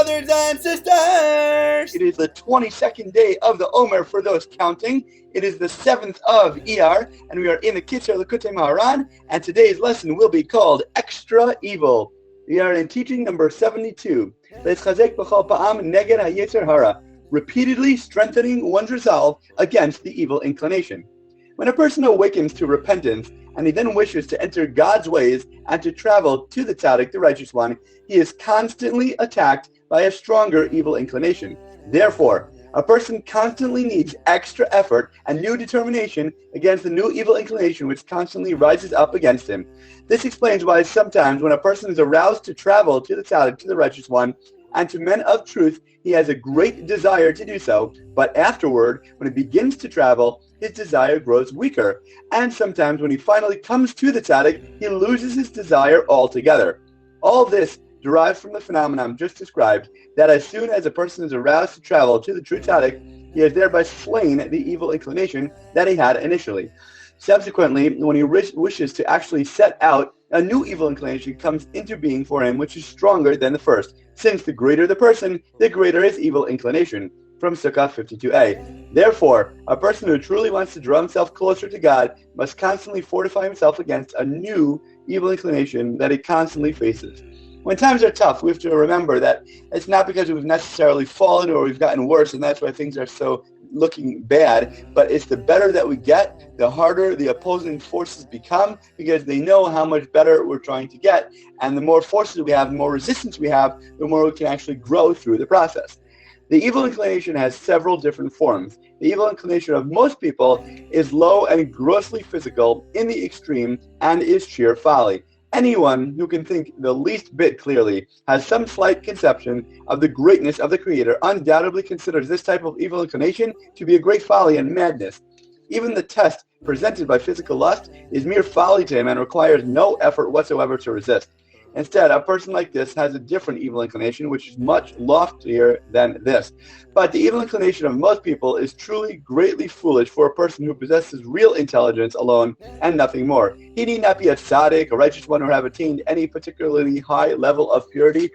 brothers and sisters! It is the 22nd day of the Omer for those counting. It is the 7th of IYAR, and we are in the Kitzur Likutei Moharan, and today's lesson will be called Extra Evil. We are in teaching number 72. Repeatedly strengthening one's resolve against the evil inclination. When a person awakens to repentance, and he then wishes to enter God's ways and to travel to the tzaddik, the righteous one, he is constantly attacked by a stronger evil inclination. Therefore, a person constantly needs extra effort and new determination against the new evil inclination which constantly rises up against him. This explains why sometimes when a person is aroused to travel to the tzaddik, to the righteous one, and to men of truth, he has a great desire to do so, but afterward, when he begins to travel, his desire grows weaker, and sometimes when he finally comes to the tzaddik, he loses his desire altogether. All this derives from the phenomenon just described, that as soon as a person is aroused to travel to the true tzaddik, he has thereby slain the evil inclination that he had initially. Subsequently, when he wishes to actually set out, a new evil inclination comes into being for him, which is stronger than the first, since the greater the person, the greater his evil inclination. From Sukkah 52a. Therefore, a person who truly wants to draw himself closer to God must constantly fortify himself against a new evil inclination that he constantly faces. When times are tough, we have to remember that it's not because we've necessarily fallen or we've gotten worse, and that's why things are so looking bad, but it's the better that we get, the harder the opposing forces become, because they know how much better we're trying to get, and the more forces we have, the more resistance we have, the more we can actually grow through the process. The evil inclination has several different forms. The evil inclination of most people is low and grossly physical in the extreme and is sheer folly. Anyone who can think the least bit clearly, has some slight conception of the greatness of the Creator, undoubtedly considers this type of evil inclination to be a great folly and madness. Even the test presented by physical lust is mere folly to him and requires no effort whatsoever to resist. Instead, a person like this has a different evil inclination, which is much loftier than this. But the evil inclination of most people is truly greatly foolish for a person who possesses real intelligence alone and nothing more. He need not be a tzaddik, a righteous one, or have attained any particularly high level of purity.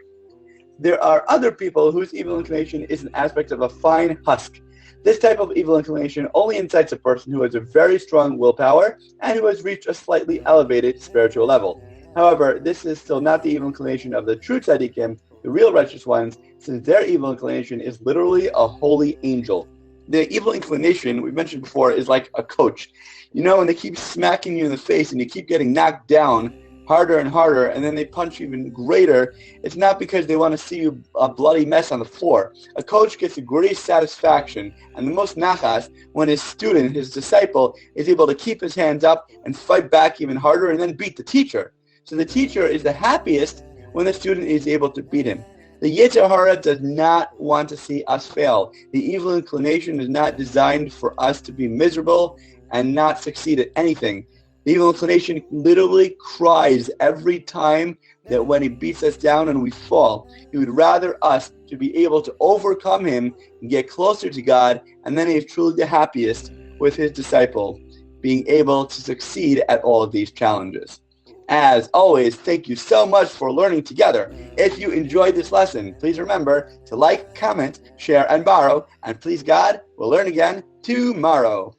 There are other people whose evil inclination is an aspect of a fine husk. This type of evil inclination only incites a person who has a very strong willpower and who has reached a slightly elevated spiritual level. However, this is still not the evil inclination of the true tzaddikim, the real righteous ones, since their evil inclination is literally a holy angel. The evil inclination, we mentioned before, is like a coach. You know, when they keep smacking you in the face and you keep getting knocked down harder and harder, and then they punch you even greater, it's not because they want to see you a bloody mess on the floor. A coach gets the greatest satisfaction and the most nachas when his student, his disciple, is able to keep his hands up and fight back even harder and then beat the teacher. So the teacher is the happiest when the student is able to beat him. The Yetzer Hara does not want to see us fail. The evil inclination is not designed for us to be miserable and not succeed at anything. The evil inclination literally cries every time that when he beats us down and we fall. He would rather us to be able to overcome him and get closer to God, and then he is truly the happiest with his disciple, being able to succeed at all of these challenges. As always, thank you so much for learning together. If you enjoyed this lesson, please remember to like, comment, share, and borrow. And please God, we'll learn again tomorrow.